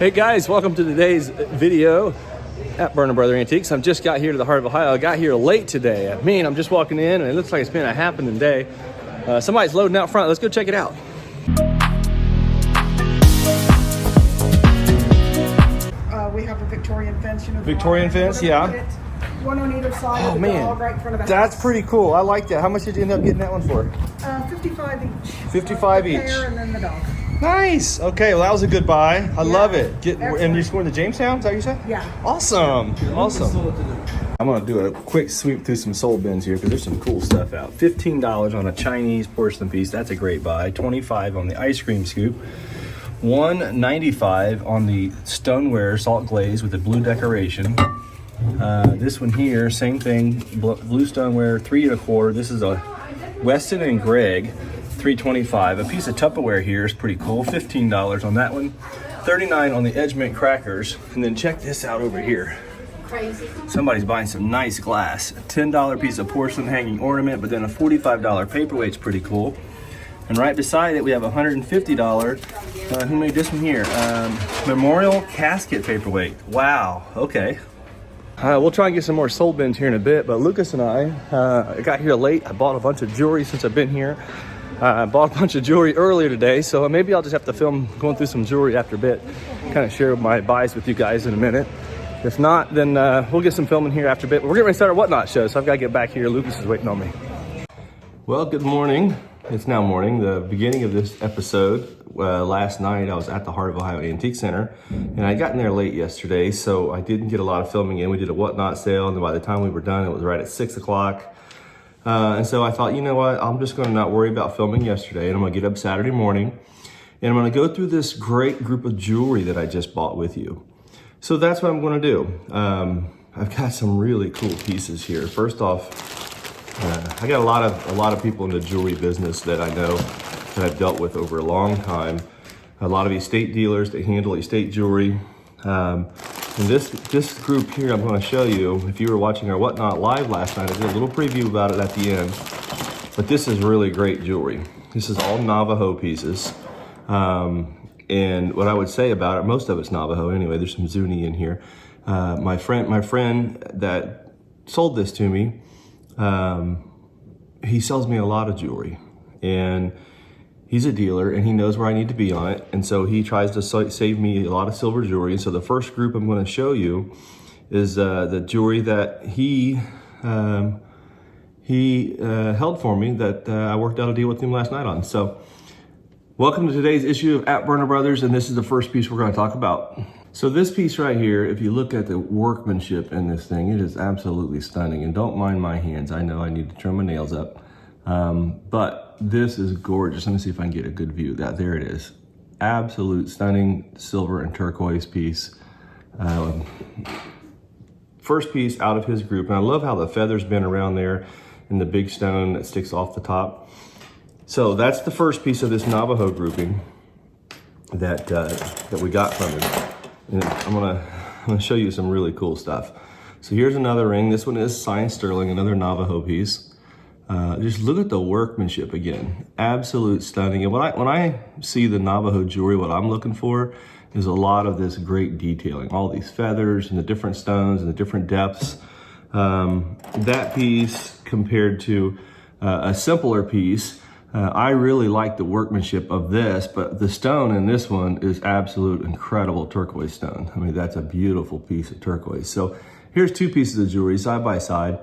Hey guys, welcome to today's video at Burner Brother Antiques. I've just got here to the heart of Ohio. I got here late today. I'm just walking in and it looks like it's been a happening day. Somebody's loading out front. Let's go check it out. We have a Victorian fence. Victorian fence, yeah. One on either side of the dog right in front of the that's house. pretty cool. I like that. How much did you end up getting that one for? 55 each. 55 The each. pair and then the dog. Nice. Okay, well that was a good buy. I love it. And Excellent. you're going to Jamestown, is that what you said? Yeah. Awesome. Awesome. I'm going to do a quick sweep through some sold bins here because there's some cool stuff out. $15 on a Chinese porcelain piece. That's a great buy. $25 on the ice cream scoop. $1.95 on the stoneware salt glaze with the blue decoration. This one here, same thing, blue stoneware, 3 1/4. This is a Weston and Gregg, $3.25. A piece of Tupperware here is pretty cool, $15 on that one. $39 on the Edge Mint crackers. And then check this out over here. Somebody's buying some nice glass. A $10 piece of porcelain hanging ornament, but then a $45 paperweight's pretty cool. And right beside it, we have a $150, who made this one here? Memorial casket paperweight. Wow, okay. We'll try and get some more sold bins here in a bit, but Lucas and I got here late. I bought a bunch of jewelry since I've been here. I bought a bunch of jewelry earlier today, so maybe I'll just have to film going through some jewelry after a bit, kind of share my buys with you guys in a minute. If not, then we'll get some filming here after a bit. But we're getting ready to start our Whatnot show, so I've got to get back here. Lucas is waiting on me. Well, good morning. It's now morning, the beginning of this episode. Last night I was at the Heart of Ohio Antique Center, and I'd gotten there late yesterday, so I didn't get a lot of filming in. We did a Whatnot sale, and by the time we were done, it was right at 6 o'clock. And so I thought, you know what, I'm just gonna not worry about filming yesterday, and I'm gonna get up Saturday morning, and I'm gonna go through this great group of jewelry that I just bought with you. So that's what I'm gonna do. I've got some really cool pieces here. First off, I got a lot of people in the jewelry business that I know that I've dealt with over a long time. A lot of estate dealers that handle estate jewelry. And this group here I'm going to show you, if you were watching our Whatnot live last night, I did a little preview about it at the end. But this is really great jewelry. This is all Navajo pieces. And what I would say about it, most of it's Navajo anyway. There's some Zuni in here. My friend that sold this to me, he sells me a lot of jewelry, and he's a dealer and he knows where I need to be on it. And so he tries to save me a lot of silver jewelry. And so the first group I'm going to show you is the jewelry that he held for me that I worked out a deal with him last night on. So welcome to today's issue of at Burner Brothers. And this is the first piece we're going to talk about. So this piece right here, if you look at the workmanship in this thing, it is absolutely stunning. And don't mind my hands. I know I need to trim my nails up. But this is gorgeous. Let me see if I can get a good view of that. There it is. Absolute stunning silver and turquoise piece. First piece out of his group. And I love how the feather's been around there and the big stone that sticks off the top. So that's the first piece of this Navajo grouping that we got from him. And I'm gonna show you some really cool stuff. So here's another ring. This one is signed sterling, another Navajo piece. Just look at the workmanship again. Absolute stunning. And when I see the Navajo jewelry, what I'm looking for is a lot of this great detailing. All these feathers and the different stones and the different depths. That piece compared to a simpler piece, I really like the workmanship of this, but the stone in this one is absolute incredible turquoise stone. I mean, that's a beautiful piece of turquoise. So here's two pieces of jewelry side by side.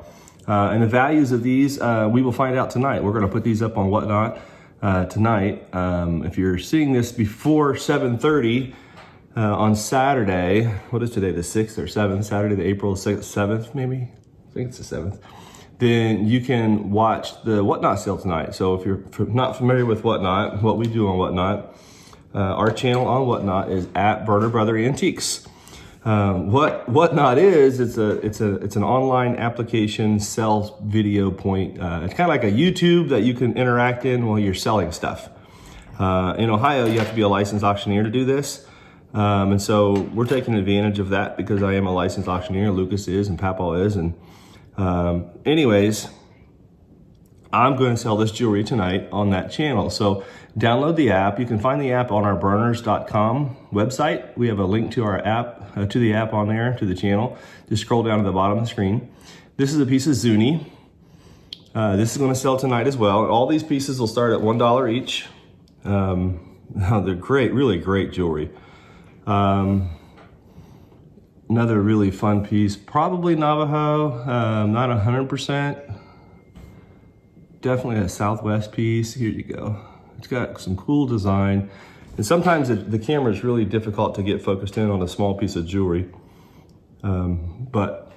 And the values of these, we will find out tonight. We're gonna put these up on Whatnot tonight. If you're seeing this before 7:30 on Saturday, what is today, the 6th or 7th? Saturday, the April 7th, maybe? I think it's the 7th. Then you can watch the Whatnot sale tonight. So if you're not familiar with Whatnot, what we do on Whatnot, our channel on Whatnot is at Burner Brother Antiques. What Whatnot is, it's an online application, sells video point. It's kind of like a YouTube that you can interact in while you're selling stuff. In Ohio, you have to be a licensed auctioneer to do this. And so we're taking advantage of that because I am a licensed auctioneer. Lucas is and Papaw is. And anyways, I'm going to sell this jewelry tonight on that channel. So download the app. You can find the app on our burners.com website. We have a link to our app, to the app on there, to the channel. Just scroll down to the bottom of the screen. This is a piece of Zuni. This is going to sell tonight as well. All these pieces will start at $1 each. They're great, really great jewelry. Another really fun piece, probably Navajo, not 100%. Definitely a Southwest piece. Here you go. It's got some cool design. And sometimes the camera is really difficult to get focused in on a small piece of jewelry. But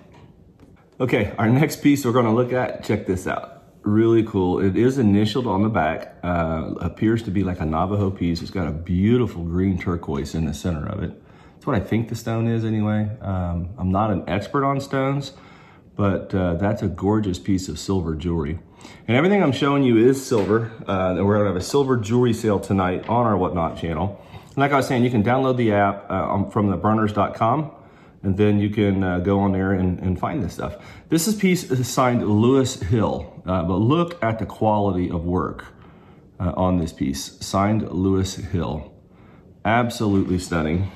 okay, our next piece we're gonna look at, check this out. Really cool. It is initialed on the back. Appears to be like a Navajo piece. It's got a beautiful green turquoise in the center of it. That's what I think the stone is anyway. I'm not an expert on stones, but that's a gorgeous piece of silver jewelry. And everything I'm showing you is silver. And we're gonna have a silver jewelry sale tonight on our Whatnot channel. And like I was saying, you can download the app from the burners.com, and then you can go on there and find this stuff. This piece is signed Lewis Hill, but look at the quality of work on this piece. Signed Lewis Hill. Absolutely stunning.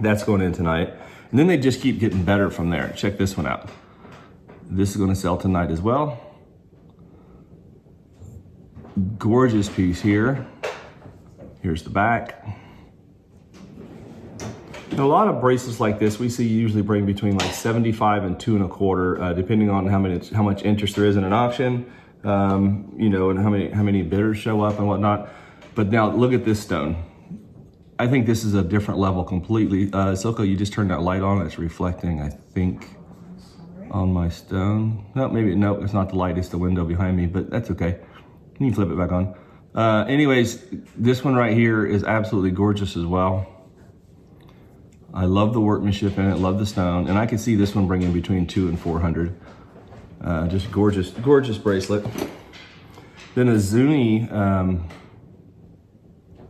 That's going in tonight. And then they just keep getting better from there. Check this one out. This is gonna sell tonight as well. Gorgeous piece here. Here's the back. And a lot of bracelets like this, we see usually bring between like 75 and 2 1/4, depending on how much interest there is in an auction, you know, and how many bidders show up and whatnot. But now look at this stone. I think this is a different level completely. Silko, you just turned that light on. It's reflecting, I think, on my stone. No, maybe, no, it's not the light, it's the window behind me, but that's okay. You can flip it back on. Anyways, this one right here is absolutely gorgeous as well. I love the workmanship in it, love the stone, and I can see this one bringing between 200 and 400. Just gorgeous, gorgeous bracelet. Then a Zuni,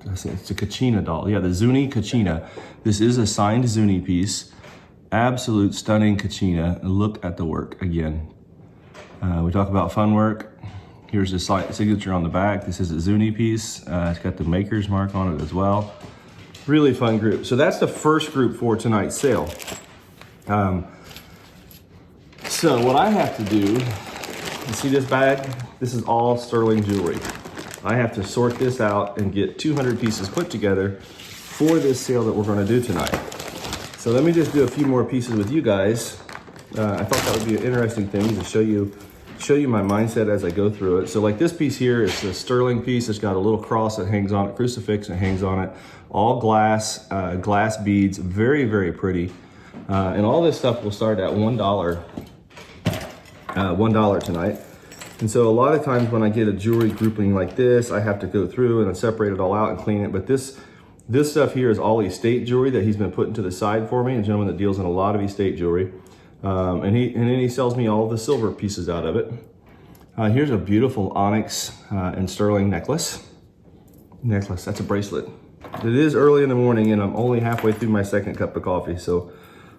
it's a Kachina doll. Yeah, the Zuni Kachina. This is a signed Zuni piece. Absolute stunning Kachina. Look at the work again. We talk about fun work. Here's the signature on the back. This is a Zuni piece. It's got the maker's mark on it as well. Really fun group. So that's the first group for tonight's sale. So what I have to do, you see this bag? This is all sterling jewelry. I have to sort this out and get 200 pieces put together for this sale that we're gonna do tonight. So let me just do a few more pieces with you guys. I thought that would be an interesting thing to show you my mindset as I go through it. So like this piece here is a sterling piece. It's got a little cross that hangs on it, crucifix that hangs on it, all glass, glass beads, very, very pretty. And all this stuff will start at $1 tonight. And so a lot of times when I get a jewelry grouping like this, I have to go through and separate it all out and clean it. But this stuff here is all estate jewelry that he's been putting to the side for me, a gentleman that deals in a lot of estate jewelry. And then he sells me all the silver pieces out of it. Here's a beautiful onyx and sterling necklace. That's a bracelet. It is early in the morning and I'm only halfway through my second cup of coffee, so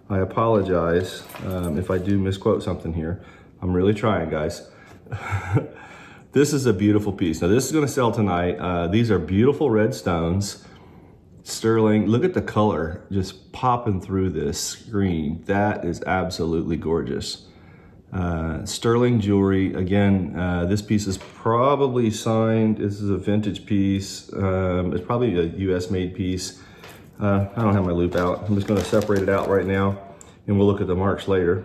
I apologize if I do misquote something here. I'm really trying, guys. This is a beautiful piece. Now this is gonna sell tonight. These are beautiful red stones. Sterling, look at the color just popping through this screen. That is absolutely gorgeous. Sterling jewelry, again, this piece is probably signed. This is a vintage piece. It's probably a US made piece. I don't have my loop out. I'm just gonna separate it out right now and we'll look at the marks later.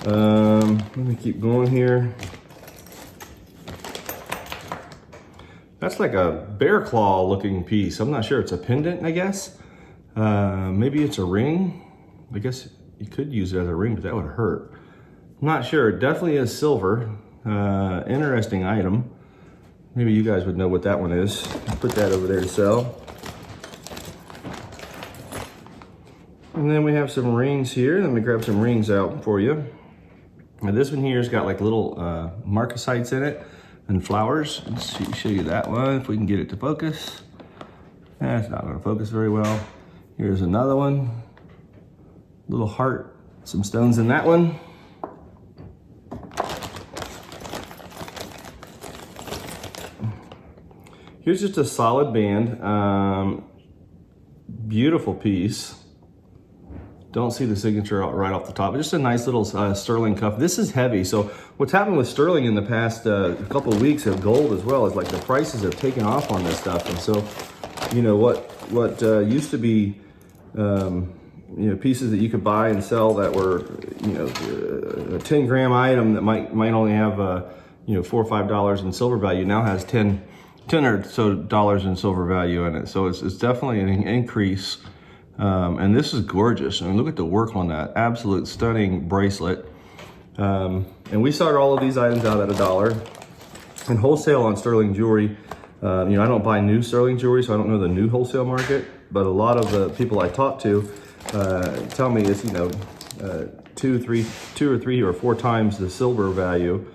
Let me keep going here. That's like a bear claw looking piece. I'm not sure, it's a pendant, I guess. Maybe it's a ring. I guess you could use it as a ring, but that would hurt. I'm not sure, it definitely is silver. Interesting item. Maybe you guys would know what that one is. Put that over there to sell. And then we have some rings here. Let me grab some rings out for you. Now this one here's got like little marcasites in it and flowers. Let's show you that one if we can get it to focus. It's not gonna focus very well. Here's another one. Little heart, some stones in that one. Here's just a solid band. Beautiful piece. Don't see the signature right off the top. Just a nice little sterling cuff. This is heavy. So what's happened with sterling in the past couple of weeks of gold as well is like the prices have taken off on this stuff. And so, you know, what used to be, you know, pieces that you could buy and sell that were, you know, a 10 gram item that might only have, you know, $4 or $5 in silver value now has 10 or so dollars in silver value in it. So it's definitely an increase. And this is gorgeous. I mean, look at the work on that. Absolute stunning bracelet. And we started all of these items out at $1. And wholesale on sterling jewelry, you know, I don't buy new sterling jewelry, so I don't know the new wholesale market. But a lot of the people I talk to tell me it's, you know, 2 or 3 or 4 times the silver value.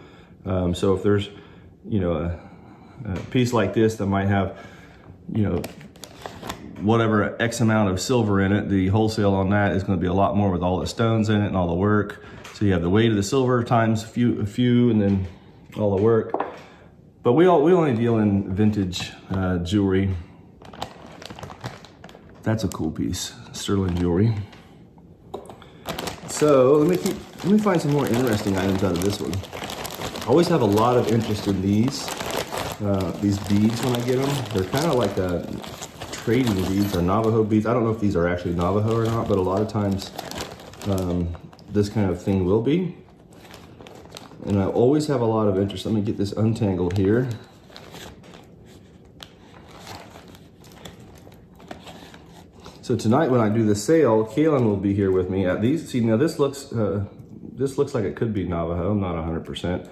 So if there's, you know, a piece like this that might have, you know, whatever X amount of silver in it, the wholesale on that is going to be a lot more with all the stones in it and all the work. So you have the weight of the silver times a few, and then all the work. But we only deal in vintage jewelry. That's a cool piece, sterling jewelry. So let me find some more interesting items out of this one. I always have a lot of interest in these beads when I get them. They're kind of like trading beads or Navajo beads. I don't know if these are actually Navajo or not, but a lot of times this kind of thing will be. And I always have a lot of interest. Let me get this untangled here. So tonight when I do the sale, Kaylin will be here with me at these. See, now this looks like it could be Navajo. I'm not 100%.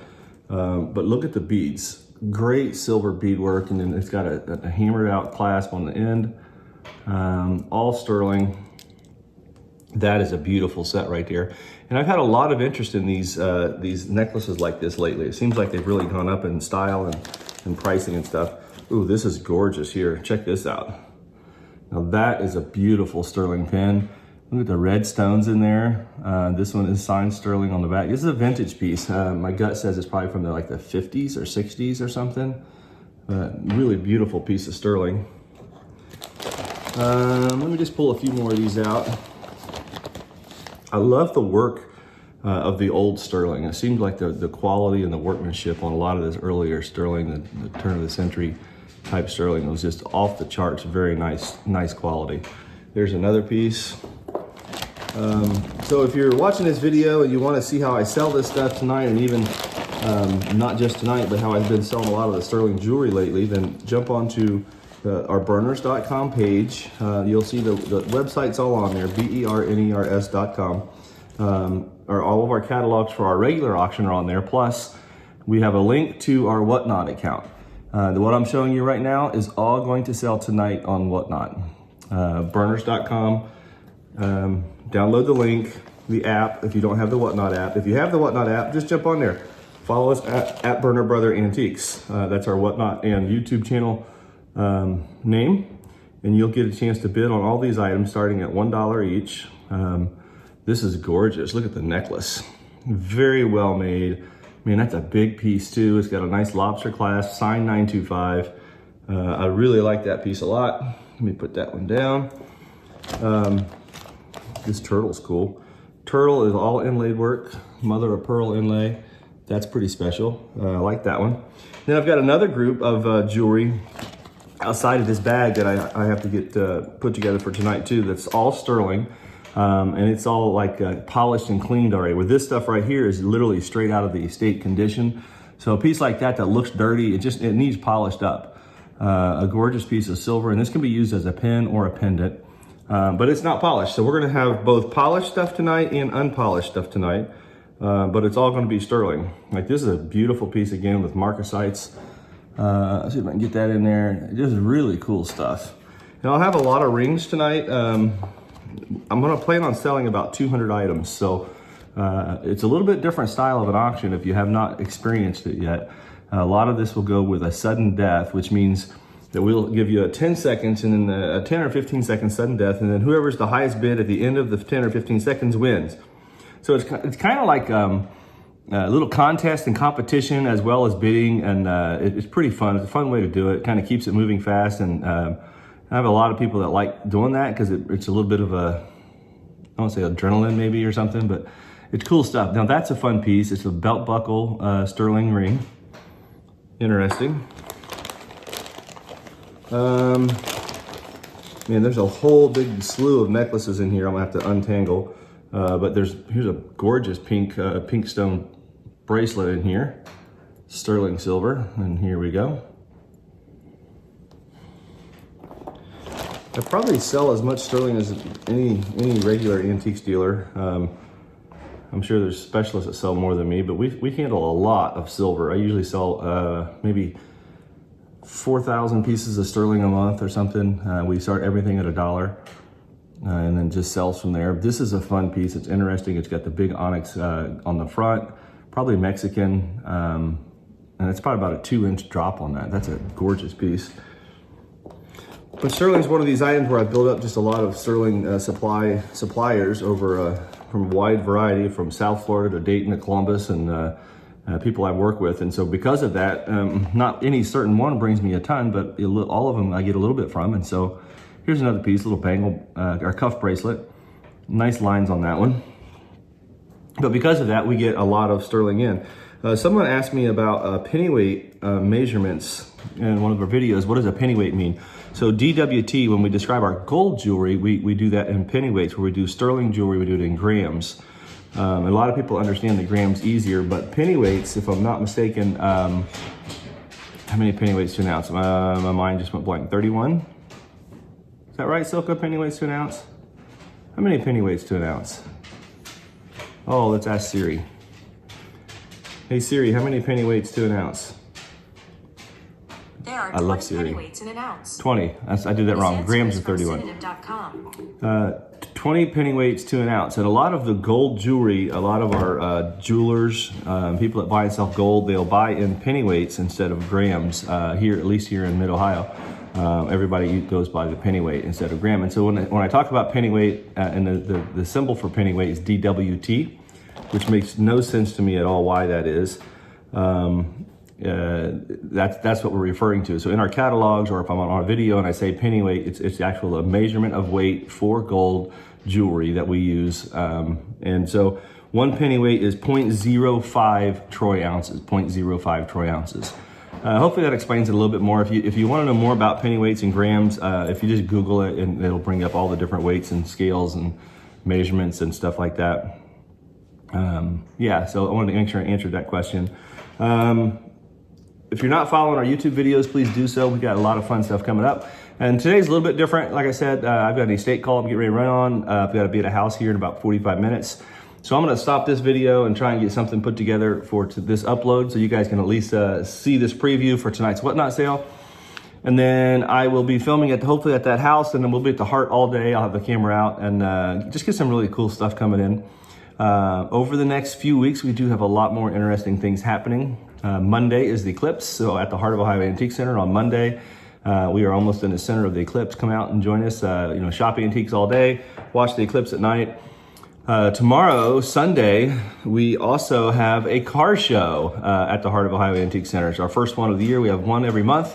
But look at the beads. Great silver beadwork, and then it's got a hammered out clasp on the end. All sterling. That is a beautiful set right there. And I've had a lot of interest in these necklaces like this lately. It seems like they've really gone up in style and pricing and stuff. Ooh, this is gorgeous here. Check this out. Now that is a beautiful sterling pin. Look at the red stones in there. This one is signed sterling on the back. This is a vintage piece. My gut says it's probably from the 50s or 60s or something. Really beautiful piece of sterling. Let me just pull a few more of these out. I love the work of the old sterling. It seems like the quality and the workmanship on a lot of this earlier sterling, the turn of the century type sterling, was just off the charts. Very nice quality. There's another piece. So if you're watching this video and you want to see how I sell this stuff tonight, and even not just tonight, but how I've been selling a lot of the sterling jewelry lately, then jump onto our burners.com page. You'll see the website's all on there, berners.com. Or all of our catalogs for our regular auction are on there. Plus, we have a link to our Whatnot account. What I'm showing you right now is all going to sell tonight on Whatnot. Burners.com. Download the link, the app, if you don't have the Whatnot app. If you have the Whatnot app, just jump on there. Follow us at Burner Brother Antiques. That's our Whatnot and YouTube channel name. And you'll get a chance to bid on all these items starting at $1 each. This is gorgeous. Look at the necklace. Very well made. Man, that's a big piece too. It's got a nice lobster clasp, signed 925. I really like that piece a lot. Let me put that one down. This turtle's cool. Turtle is all inlaid work, mother of pearl inlay. That's pretty special. I like that one. Then I've got another group of jewelry outside of this bag that I have to get put together for tonight too. That's all sterling. And it's all like polished and cleaned already. With this stuff right here is literally straight out of the estate condition. So a piece like that looks dirty, it needs polished up. A gorgeous piece of silver, and this can be used as a pin or a pendant. But it's not polished. So we're gonna have both polished stuff tonight and unpolished stuff tonight. But it's all gonna be sterling. Like this is a beautiful piece again with marcasites. Let's see if I can get that in there. This is really cool stuff. And I'll have a lot of rings tonight. I'm gonna plan on selling about 200 items. So it's a little bit different style of an auction if you have not experienced it yet. A lot of this will go with a sudden death, which means that we'll give you a 10 seconds and then a 10 or 15 second sudden death, and then whoever's the highest bid at the end of the 10 or 15 seconds wins. So it's kind of like a little contest and competition as well as bidding, and it's pretty fun. It's a fun way to do it. Kind of keeps it moving fast, and I have a lot of people that like doing that because it's a little bit of a, I don't want to say adrenaline maybe or something, but it's cool stuff. Now that's a fun piece. It's a belt buckle sterling ring. Interesting. Man, there's a whole big slew of necklaces in here I'm gonna have to untangle. But here's a gorgeous pink stone bracelet in here, sterling silver, and here we go. I probably sell as much sterling as any regular antiques dealer. I'm sure there's specialists that sell more than me, but we handle a lot of silver. I usually sell maybe 4,000 pieces of sterling a month or something. We start everything at $1. And then just sells from there. This is a fun piece. It's interesting. It's got the big onyx on the front, probably Mexican, and it's probably about a 2-inch drop on that. That's a gorgeous piece. But sterling's one of these items where I build up just a lot of sterling suppliers over from a wide variety, from South Florida to Dayton to Columbus, and people I work with. And so because of that, not any certain one brings me a ton, but all of them I get a little bit from. And so here's another piece, a little bangle, or cuff bracelet. Nice lines on that one. But because of that, we get a lot of sterling in. Someone asked me about pennyweight measurements in one of our videos. What does a pennyweight mean? So DWT, when we describe our gold jewelry, we do that in pennyweights. Where we do sterling jewelry, we do it in grams. A lot of people understand the grams easier, but pennyweights, if I'm not mistaken, how many pennyweights to an ounce? My mind just went blank. 31? Is that right, Silka? Pennyweights to an ounce? How many pennyweights to an ounce? Oh, let's ask Siri. Hey Siri, how many pennyweights to an ounce? There are I love Siri. pennyweights in an ounce. 20. I did that wrong. Grams are 31. 20 pennyweights to an ounce. And a lot of the gold jewelry, a lot of our jewelers, people that buy and sell gold, they'll buy in pennyweights instead of grams here, at least here in Mid-Ohio. Everybody goes by the pennyweight instead of gram. And so when I talk about pennyweight, and the symbol for pennyweight is DWT, which makes no sense to me at all why that is. That's what we're referring to. So in our catalogs, or if I'm on a video and I say pennyweight, it's the actual measurement of weight for gold jewelry that we use. And so one pennyweight is 0.05 troy ounces, 0.05 troy ounces. Hopefully that explains it a little bit more. If you want to know more about pennyweights and grams, if you just Google it, and it'll bring up all the different weights and scales and measurements and stuff like that. Yeah, so I wanted to make sure I answered that question. If you're not following our YouTube videos, please do so. We've got a lot of fun stuff coming up. And today's a little bit different. Like I said, I've got an estate call I'm getting ready to run on. I've got to be at a house here in about 45 minutes. So I'm gonna stop this video and try and get something put together for this upload so you guys can at least see this preview for tonight's Whatnot sale. And then I will be filming hopefully at that house, and then we'll be at the Heart all day. I'll have the camera out and just get some really cool stuff coming in. Over the next few weeks, we do have a lot more interesting things happening. Monday is the eclipse, so at the Heart of Ohio Antique Center on Monday, we are almost in the center of the eclipse. Come out and join us. Shop antiques all day, watch the eclipse at night. Tomorrow, Sunday, we also have a car show at the Heart of Ohio Antique Center. It's our first one of the year. We have one every month,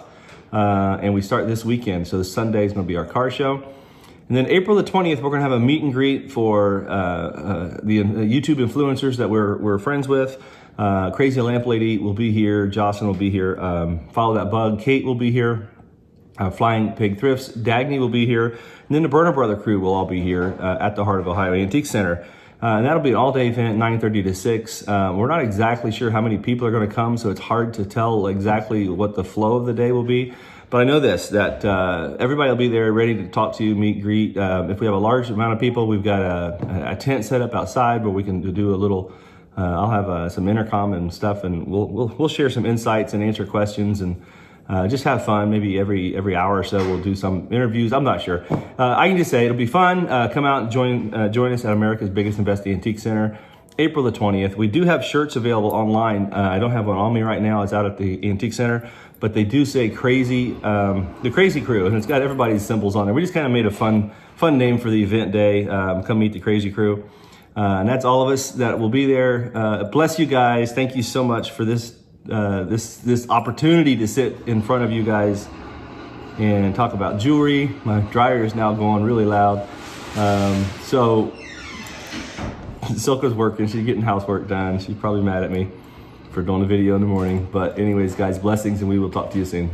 and we start this weekend. So this Sunday is going to be our car show. And then April the 20th, we're going to have a meet and greet for the YouTube influencers that we're friends with. Crazy Lamp Lady will be here. Jocelyn will be here. Follow That Bug. Kate will be here. Flying Pig Thrifts. Dagny will be here. And then the Burner Brother crew will all be here at the Heart of Ohio Antique Center. And that'll be an all-day event, 9:30 to 6. We're not exactly sure how many people are going to come, so it's hard to tell exactly what the flow of the day will be. But I know this, that everybody will be there ready to talk to you, meet, greet. If we have a large amount of people, we've got a tent set up outside where we can do a little, I'll have some intercom and stuff, and we'll share some insights and answer questions and just have fun. Maybe every hour or so we'll do some interviews. I'm not sure. I can just say it'll be fun. Come out and join us at America's biggest and best antique center, April the 20th. We do have shirts available online. I don't have one on me right now. It's out at the antique center, but they do say crazy, the Crazy Crew, and it's got everybody's symbols on there. We just kind of made a fun name for the event day. Come meet the Crazy Crew. And that's all of us that will be there. Bless you guys. Thank you so much for this this opportunity to sit in front of you guys and talk about jewelry. My dryer is now going really loud. So Silka's working. She's getting housework done. She's probably mad at me for doing a video in the morning. But anyways, guys, blessings, and we will talk to you soon.